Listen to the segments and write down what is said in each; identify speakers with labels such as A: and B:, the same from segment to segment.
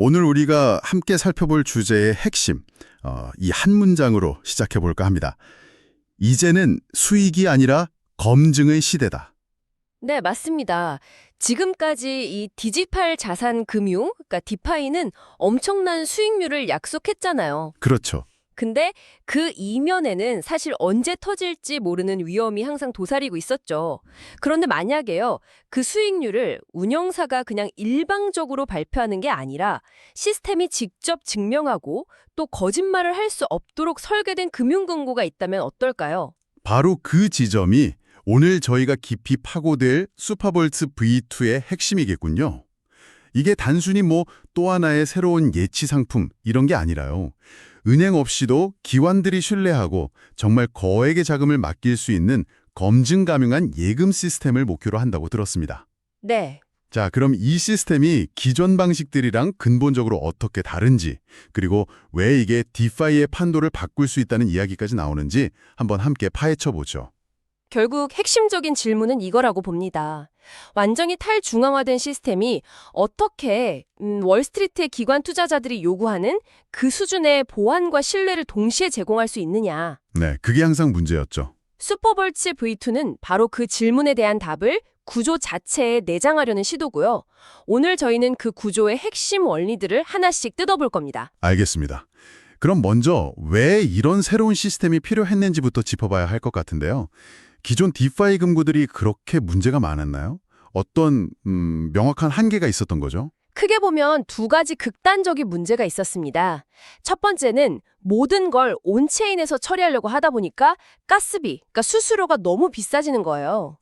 A: 오늘 우리가 함께 살펴볼 주제의 핵심, 이 한 문장으로 시작해 볼까 합니다. 이제는 수익이 아니라 검증의 시대다.
B: 네, 맞습니다. 지금까지 이 디지털 자산 금융, 그러니까 디파이는 엄청난 수익률을 약속했잖아요.
A: 그렇죠.
B: 근데 그 이면에는 사실 언제 터질지 모르는 위험이 항상 도사리고 있었죠. 그런데 만약에요, 그 수익률을 운영사가 그냥 일방적으로 발표하는 게 아니라 시스템이 직접 증명하고 또 거짓말을 할 수 없도록 설계된 금융금고가 있다면 어떨까요?
A: 바로 그 지점이 오늘 저희가 깊이 파고들 슈퍼볼트 V2의 핵심이겠군요. 이게 단순히 또 하나의 새로운 예치 상품 이런 게 아니라요. 은행 없이도 기관들이 신뢰하고 정말 거액의 자금을 맡길 수 있는 검증 가능한 예금 시스템을 목표로 한다고 들었습니다.
B: 네.
A: 자, 그럼 이 시스템이 기존 방식들이랑 근본적으로 어떻게 다른지, 그리고 왜 이게 디파이의 판도를 바꿀 수 있다는 이야기까지 나오는지 한번 함께 파헤쳐 보죠.
B: 결국 핵심적인 질문은 이거라고 봅니다. 완전히 탈중앙화된 시스템이 어떻게 월스트리트의 기관 투자자들이 요구하는 그 수준의 보안과 신뢰를 동시에 제공할 수 있느냐.
A: 네, 그게 항상 문제였죠.
B: 슈퍼볼츠 V2는 바로 그 질문에 대한 답을 구조 자체에 내장하려는 시도고요. 오늘 저희는 그 구조의 핵심 원리들을 하나씩 뜯어볼 겁니다.
A: 알겠습니다. 그럼 먼저 왜 이런 새로운 시스템이 필요했는지부터 짚어봐야 할 것 같은데요. 기존 디파이 금고들이 그렇게 문제가 많았나요? 어떤 명확한 한계가 있었던 거죠?
B: 크게 보면 두 가지 극단적인 문제가 있었습니다. 첫 번째는 모든 걸 온체인에서 처리하려고 하다 보니까 가스비, 그러니까 수수료가 너무 비싸지는 거예요.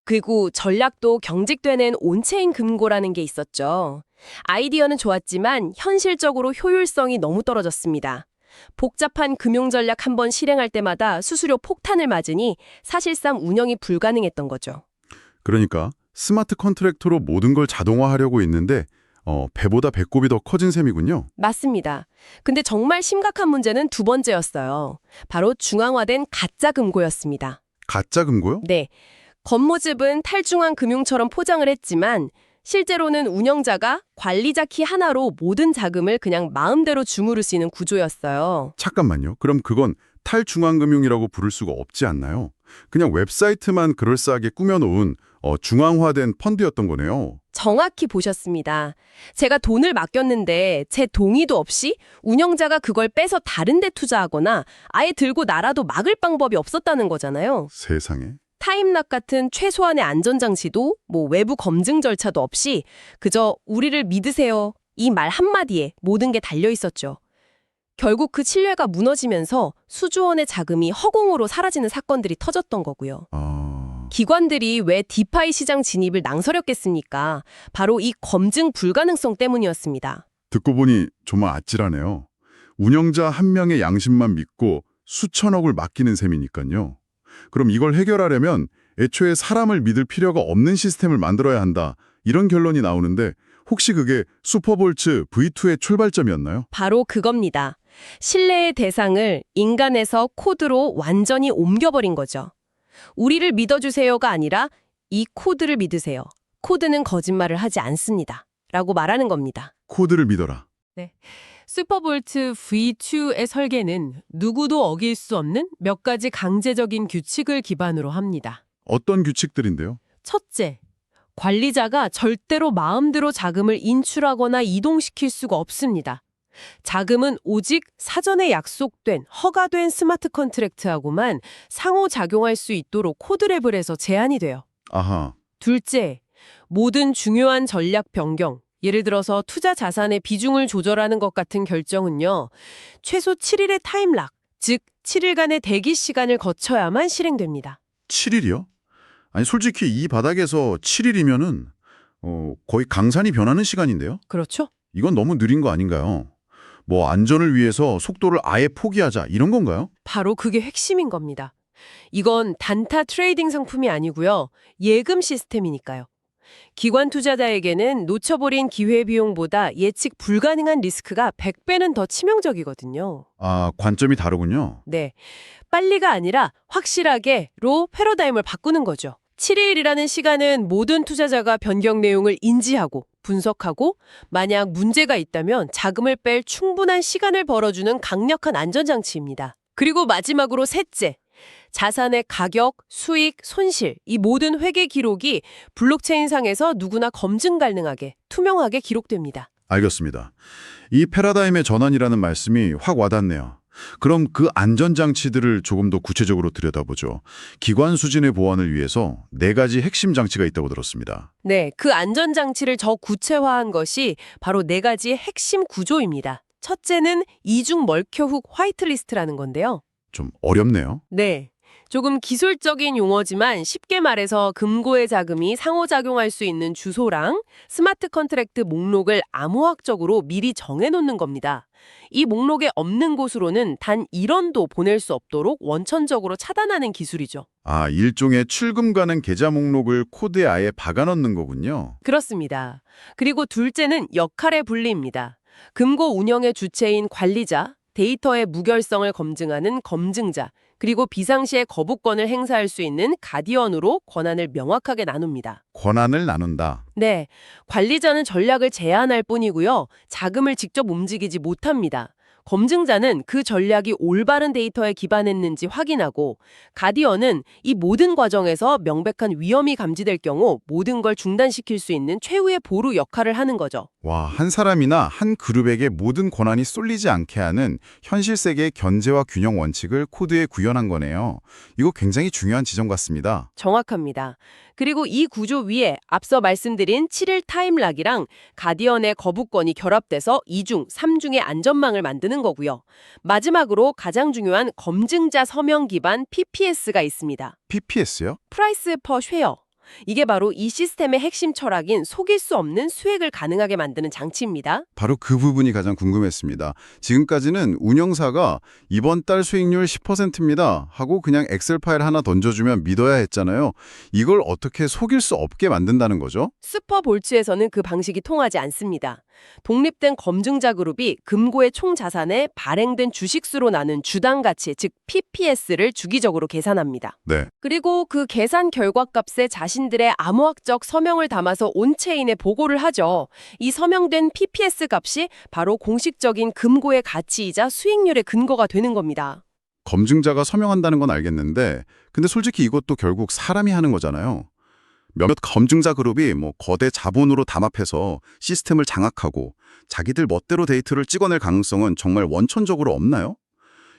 B: 그리고 전략도 경직되는 온체인 금고라는 게 있었죠. 아이디어는 좋았지만 현실적으로 효율성이 너무 떨어졌습니다. 복잡한 금융 전략 한 번 실행할 때마다 수수료 폭탄을 맞으니 사실상 운영이 불가능했던 거죠.
A: 그러니까 스마트 컨트랙터로 모든 걸 자동화하려고 했는데 배보다 배꼽이 더 커진 셈이군요.
B: 맞습니다. 근데 정말 심각한 문제는 두 번째였어요. 바로 중앙화된 가짜 금고였습니다.
A: 가짜 금고요?
B: 네. 겉모습은 탈중앙 금융처럼 포장을 했지만 실제로는 운영자가 관리자 키 하나로 모든 자금을 그냥 마음대로 주무를 수 있는 구조였어요.
A: 잠깐만요. 그럼 그건 탈중앙금융이라고 부를 수가 없지 않나요? 그냥 웹사이트만 그럴싸하게 꾸며놓은 중앙화된 펀드였던 거네요.
B: 정확히 보셨습니다. 제가 돈을 맡겼는데 제 동의도 없이 운영자가 그걸 빼서 다른 데 투자하거나 아예 들고 나라도 막을 방법이 없었다는 거잖아요.
A: 세상에.
B: 타임락 같은 최소한의 안전장치도 외부 검증 절차도 없이 그저 우리를 믿으세요. 이 말 한마디에 모든 게 달려 있었죠. 결국 그 신뢰가 무너지면서 수조 원의 자금이 허공으로 사라지는 사건들이 터졌던 거고요. 기관들이 왜 디파이 시장 진입을 낭설했겠습니까? 바로 이 검증 불가능성 때문이었습니다.
A: 듣고 보니 정말 아찔하네요. 운영자 한 명의 양심만 믿고 수천억을 맡기는 셈이니까요. 그럼 이걸 해결하려면 애초에 사람을 믿을 필요가 없는 시스템을 만들어야 한다. 이런 결론이 나오는데 혹시 그게 슈퍼볼츠 V2의 출발점이었나요?
B: 바로 그겁니다. 신뢰의 대상을 인간에서 코드로 완전히 옮겨버린 거죠. 우리를 믿어주세요가 아니라 이 코드를 믿으세요. 코드는 거짓말을 하지 않습니다. 라고 말하는 겁니다.
A: 코드를 믿어라.
B: 네. 슈퍼볼트 V2의 설계는 누구도 어길 수 없는 몇 가지 강제적인 규칙을 기반으로 합니다.
A: 어떤 규칙들인데요?
B: 첫째, 관리자가 절대로 마음대로 자금을 인출하거나 이동시킬 수가 없습니다. 자금은 오직 사전에 약속된, 허가된 스마트 컨트랙트하고만 상호작용할 수 있도록 코드랩을 해서 제한이 돼요.
A: 아하.
B: 둘째, 모든 중요한 전략 변경, 예를 들어서 투자 자산의 비중을 조절하는 것 같은 결정은요, 최소 7일의 타임락, 즉 7일간의 대기 시간을 거쳐야만 실행됩니다.
A: 7일이요? 아니 솔직히 이 바닥에서 7일이면은 거의 강산이 변하는 시간인데요?
B: 그렇죠?
A: 이건 너무 느린 거 아닌가요? 안전을 위해서 속도를 아예 포기하자 이런 건가요?
B: 바로 그게 핵심인 겁니다. 이건 단타 트레이딩 상품이 아니고요. 예금 시스템이니까요. 기관 투자자에게는 놓쳐버린 기회비용보다 예측 불가능한 리스크가 100배는 더 치명적이거든요.
A: 아, 관점이 다르군요.
B: 네. 빨리가 아니라 확실하게로 패러다임을 바꾸는 거죠. 7일이라는 시간은 모든 투자자가 변경 내용을 인지하고 분석하고 만약 문제가 있다면 자금을 뺄 충분한 시간을 벌어주는 강력한 안전장치입니다. 그리고 마지막으로 셋째, 자산의 가격, 수익, 손실, 이 모든 회계 기록이 블록체인상에서 누구나 검증 가능하게 투명하게 기록됩니다.
A: 알겠습니다. 이 패러다임의 전환이라는 말씀이 확 와닿네요. 그럼 그 안전장치들을 조금 더 구체적으로 들여다보죠. 기관 수준의 보안을 위해서 4가지 핵심 장치가 있다고 들었습니다.
B: 네, 그 안전장치를 더 구체화한 것이 바로 4가지의 핵심 구조입니다. 첫째는 이중 멀켜훅 화이트리스트라는 건데요.
A: 좀 어렵네요.
B: 네. 조금 기술적인 용어지만 쉽게 말해서 금고의 자금이 상호작용할 수 있는 주소랑 스마트 컨트랙트 목록을 암호학적으로 미리 정해놓는 겁니다. 이 목록에 없는 곳으로는 단 1원도 보낼 수 없도록 원천적으로 차단하는 기술이죠.
A: 아, 일종의 출금 가능 계좌 목록을 코드에 아예 박아넣는 거군요.
B: 그렇습니다. 그리고 둘째는 역할의 분리입니다. 금고 운영의 주체인 관리자, 데이터의 무결성을 검증하는 검증자, 그리고 비상시에 거부권을 행사할 수 있는 가디언으로 권한을 명확하게 나눕니다.
A: 권한을 나눈다.
B: 네, 관리자는 전략을 제안할 뿐이고요. 자금을 직접 움직이지 못합니다. 검증자는 그 전략이 올바른 데이터에 기반했는지 확인하고, 가디언은 이 모든 과정에서 명백한 위험이 감지될 경우 모든 걸 중단시킬 수 있는 최후의 보루 역할을 하는 거죠.
A: 와, 한 사람이나 한 그룹에게 모든 권한이 쏠리지 않게 하는 현실 세계의 견제와 균형 원칙을 코드에 구현한 거네요. 이거 굉장히 중요한 지점 같습니다.
B: 정확합니다. 그리고 이 구조 위에 앞서 말씀드린 7일 타임락이랑 가디언의 거부권이 결합돼서 2중, 3중의 안전망을 만드는 거고요. 마지막으로 가장 중요한 검증자 서명 기반 PPS가 있습니다.
A: PPS요?
B: 프라이스 퍼 쉐어. 이게 바로 이 시스템의 핵심 철학인 속일 수 없는 수익을 가능하게 만드는 장치입니다.
A: 바로 그 부분이 가장 궁금했습니다. 지금까지는 운영사가 이번 달 수익률 10%입니다 하고 그냥 엑셀 파일 하나 던져주면 믿어야 했잖아요. 이걸 어떻게 속일 수 없게 만든다는 거죠?
B: 슈퍼볼츠에서는 그 방식이 통하지 않습니다. 독립된 검증자 그룹이 금고의 총 자산에 발행된 주식수로 나눈 주당 가치, 즉 PPS를 주기적으로 계산합니다.
A: 네.
B: 그리고 그 계산 결과값에 자신들의 암호학적 서명을 담아서 온체인에 보고를 하죠. 이 서명된 PPS 값이 바로 공식적인 금고의 가치이자 수익률의 근거가 되는 겁니다.
A: 검증자가 서명한다는 건 알겠는데 근데 솔직히 이것도 결국 사람이 하는 거잖아요. 몇몇 검증자 그룹이 거대 자본으로 담합해서 시스템을 장악하고 자기들 멋대로 데이터를 찍어낼 가능성은 정말 원천적으로 없나요?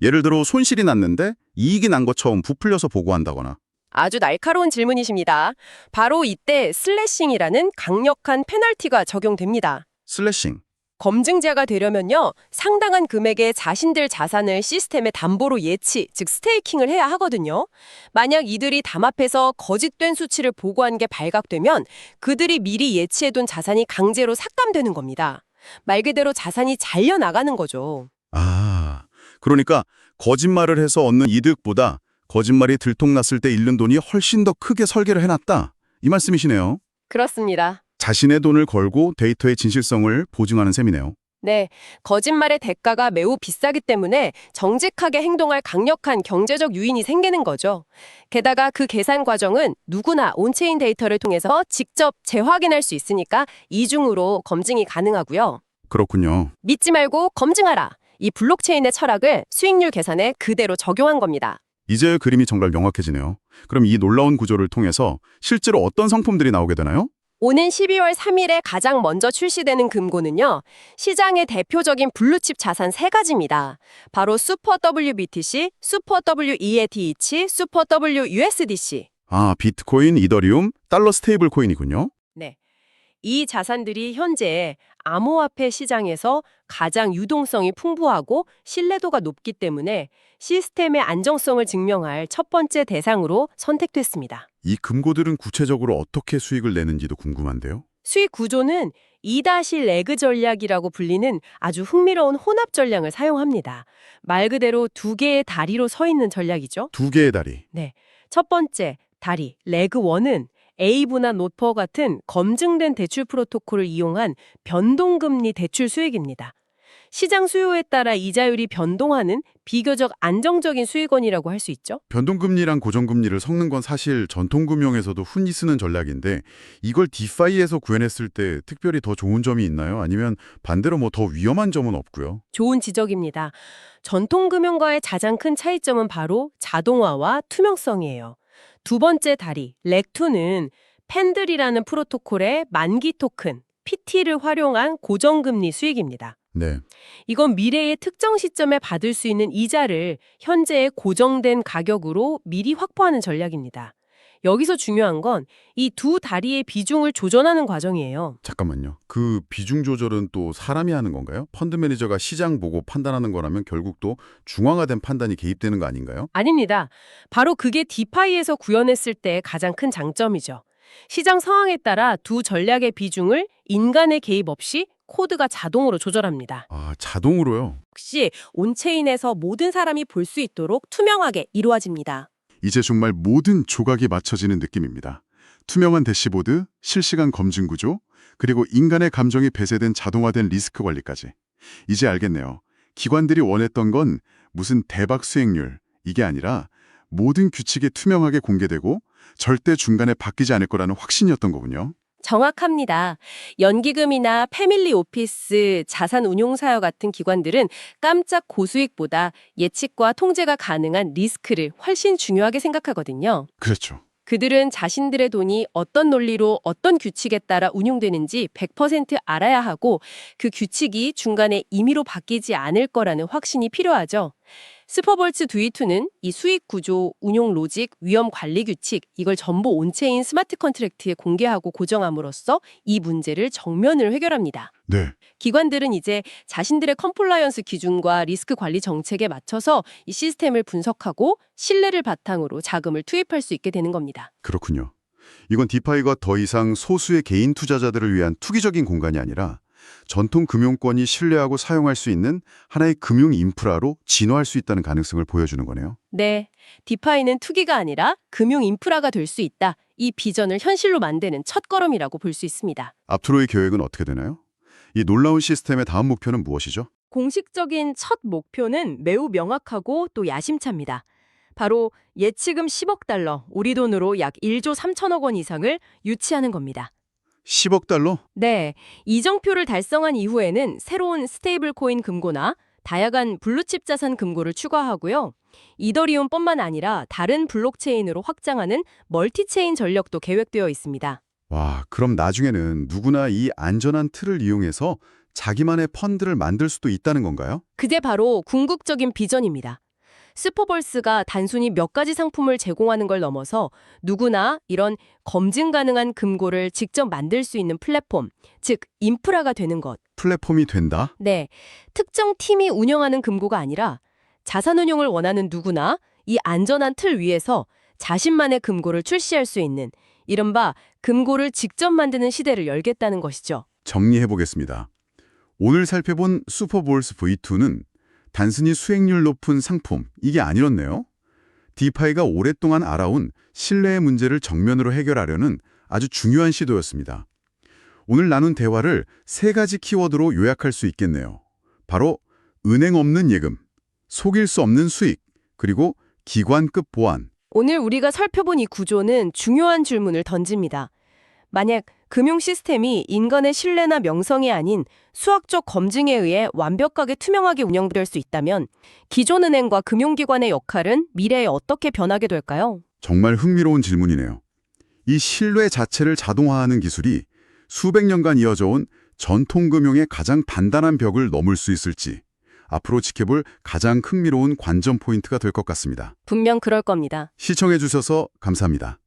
A: 예를 들어 손실이 났는데 이익이 난 것처럼 부풀려서 보고한다거나.
B: 아주 날카로운 질문이십니다. 바로 이때 슬래싱이라는 강력한 페널티가 적용됩니다.
A: 슬래싱.
B: 검증자가 되려면요, 상당한 금액의 자신들 자산을 시스템의 담보로 예치, 즉 스테이킹을 해야 하거든요. 만약 이들이 담합해서 거짓된 수치를 보고한 게 발각되면 그들이 미리 예치해둔 자산이 강제로 삭감되는 겁니다. 말 그대로 자산이 잘려나가는 거죠.
A: 아, 그러니까 거짓말을 해서 얻는 이득보다 거짓말이 들통났을 때 잃는 돈이 훨씬 더 크게 설계를 해놨다. 이 말씀이시네요.
B: 그렇습니다.
A: 자신의 돈을 걸고 데이터의 진실성을 보증하는 셈이네요.
B: 네, 거짓말의 대가가 매우 비싸기 때문에 정직하게 행동할 강력한 경제적 유인이 생기는 거죠. 게다가 그 계산 과정은 누구나 온체인 데이터를 통해서 직접 재확인할 수 있으니까 이중으로 검증이 가능하고요.
A: 그렇군요.
B: 믿지 말고 검증하라. 이 블록체인의 철학을 수익률 계산에 그대로 적용한 겁니다.
A: 이제 그림이 정말 명확해지네요. 그럼 이 놀라운 구조를 통해서 실제로 어떤 상품들이 나오게 되나요?
B: 오는 12월 3일에 가장 먼저 출시되는 금고는요, 시장의 대표적인 블루칩 자산 3가지입니다. 바로 슈퍼 WBTC, 슈퍼 WETH, 슈퍼 WUSDC.
A: 아, 비트코인, 이더리움, 달러 스테이블 코인이군요.
B: 네. 이 자산들이 현재 암호화폐 시장에서 가장 유동성이 풍부하고 신뢰도가 높기 때문에 시스템의 안정성을 증명할 첫 번째 대상으로 선택됐습니다.
A: 이 금고들은 구체적으로 어떻게 수익을 내는지도 궁금한데요.
B: 수익 구조는 2-레그 전략이라고 불리는 아주 흥미로운 혼합 전략을 사용합니다. 말 그대로 2개의 다리로 서 있는 전략이죠.
A: 2개의 다리.
B: 네. 첫 번째 다리, 레그 1은 에이브나 노퍼 같은 검증된 대출 프로토콜을 이용한 변동금리 대출 수익입니다. 시장 수요에 따라 이자율이 변동하는 비교적 안정적인 수익원이라고 할 수 있죠.
A: 변동금리랑 고정금리를 섞는 건 사실 전통금융에서도 흔히 쓰는 전략인데 이걸 디파이에서 구현했을 때 특별히 더 좋은 점이 있나요? 아니면 반대로 뭐 더 위험한 점은 없고요?
B: 좋은 지적입니다. 전통금융과의 가장 큰 차이점은 바로 자동화와 투명성이에요. 두 번째 다리, 렉2는 펜들이라는 프로토콜의 만기 토큰, PT를 활용한 고정금리 수익입니다.
A: 네.
B: 이건 미래의 특정 시점에 받을 수 있는 이자를 현재의 고정된 가격으로 미리 확보하는 전략입니다. 여기서 중요한 건 이 두 다리의 비중을 조절하는 과정이에요.
A: 잠깐만요. 그 비중 조절은 또 사람이 하는 건가요? 펀드 매니저가 시장 보고 판단하는 거라면 결국 또 중앙화된 판단이 개입되는 거 아닌가요?
B: 아닙니다. 바로 그게 디파이에서 구현했을 때의 가장 큰 장점이죠. 시장 상황에 따라 두 전략의 비중을 인간의 개입 없이 코드가 자동으로 조절합니다.
A: 아, 자동으로요?
B: 혹시 온체인에서 모든 사람이 볼 수 있도록 투명하게 이루어집니다.
A: 이제 정말 모든 조각이 맞춰지는 느낌입니다. 투명한 대시보드, 실시간 검증 구조, 그리고 인간의 감정이 배제된 자동화된 리스크 관리까지. 이제 알겠네요. 기관들이 원했던 건 무슨 대박 수익률, 이게 아니라 모든 규칙이 투명하게 공개되고 절대 중간에 바뀌지 않을 거라는 확신이었던 거군요.
B: 정확합니다. 연기금이나 패밀리 오피스, 자산운용사와 같은 기관들은 깜짝 고수익보다 예측과 통제가 가능한 리스크를 훨씬 중요하게 생각하거든요.
A: 그렇죠.
B: 그들은 자신들의 돈이 어떤 논리로 어떤 규칙에 따라 운용되는지 100% 알아야 하고 그 규칙이 중간에 임의로 바뀌지 않을 거라는 확신이 필요하죠. 슈퍼볼츠 V2는 이 수익 구조, 운용 로직, 위험 관리 규칙 이걸 전부 온체인 스마트 컨트랙트에 공개하고 고정함으로써 이 문제를 정면으로 해결합니다.
A: 네.
B: 기관들은 이제 자신들의 컴플라이언스 기준과 리스크 관리 정책에 맞춰서 이 시스템을 분석하고 신뢰를 바탕으로 자금을 투입할 수 있게 되는 겁니다.
A: 그렇군요. 이건 디파이가 더 이상 소수의 개인 투자자들을 위한 투기적인 공간이 아니라 전통 금융권이 신뢰하고 사용할 수 있는 하나의 금융 인프라로 진화할 수 있다는 가능성을 보여주는 거네요.
B: 네, 디파이는 투기가 아니라 금융 인프라가 될 수 있다. 이 비전을 현실로 만드는 첫걸음이라고 볼 수 있습니다.
A: 앞으로의 계획은 어떻게 되나요? 이 놀라운 시스템의 다음 목표는 무엇이죠?
B: 공식적인 첫 목표는 매우 명확하고 또 야심차입니다. 바로 예치금 10억 달러, 우리 돈으로 약 1조 3천억 원 이상을 유치하는 겁니다.
A: 10억 달러?
B: 네, 이정표를 달성한 이후에는 새로운 스테이블 코인 금고나 다양한 블루칩 자산 금고를 추가하고요. 이더리움뿐만 아니라 다른 블록체인으로 확장하는 멀티체인 전력도 계획되어 있습니다.
A: 와, 그럼 나중에는 누구나 이 안전한 틀을 이용해서 자기만의 펀드를 만들 수도 있다는 건가요?
B: 그게 바로 궁극적인 비전입니다. 슈퍼볼스가 단순히 몇 가지 상품을 제공하는 걸 넘어서 누구나 이런 검증 가능한 금고를 직접 만들 수 있는 플랫폼, 즉 인프라가 되는 것.
A: 플랫폼이 된다?
B: 네, 특정 팀이 운영하는 금고가 아니라 자산운용을 원하는 누구나 이 안전한 틀 위에서 자신만의 금고를 출시할 수 있는 이른바 금고를 직접 만드는 시대를 열겠다는 것이죠.
A: 정리해보겠습니다. 오늘 살펴본 슈퍼볼스 V2는 단순히 수익률 높은 상품, 이게 아니었네요. 디파이가 오랫동안 알아온 신뢰의 문제를 정면으로 해결하려는 아주 중요한 시도였습니다. 오늘 나눈 대화를 3가지 키워드로 요약할 수 있겠네요. 바로 은행 없는 예금, 속일 수 없는 수익, 그리고 기관급 보안.
B: 오늘 우리가 살펴본 이 구조는 중요한 질문을 던집니다. 만약 금융 시스템이 인간의 신뢰나 명성이 아닌 수학적 검증에 의해 완벽하게 투명하게 운영될 수 있다면 기존 은행과 금융기관의 역할은 미래에 어떻게 변하게 될까요?
A: 정말 흥미로운 질문이네요. 이 신뢰 자체를 자동화하는 기술이 수백 년간 이어져 온 전통금융의 가장 단단한 벽을 넘을 수 있을지 앞으로 지켜볼 가장 흥미로운 관전 포인트가 될 것 같습니다.
B: 분명 그럴 겁니다.
A: 시청해주셔서 감사합니다.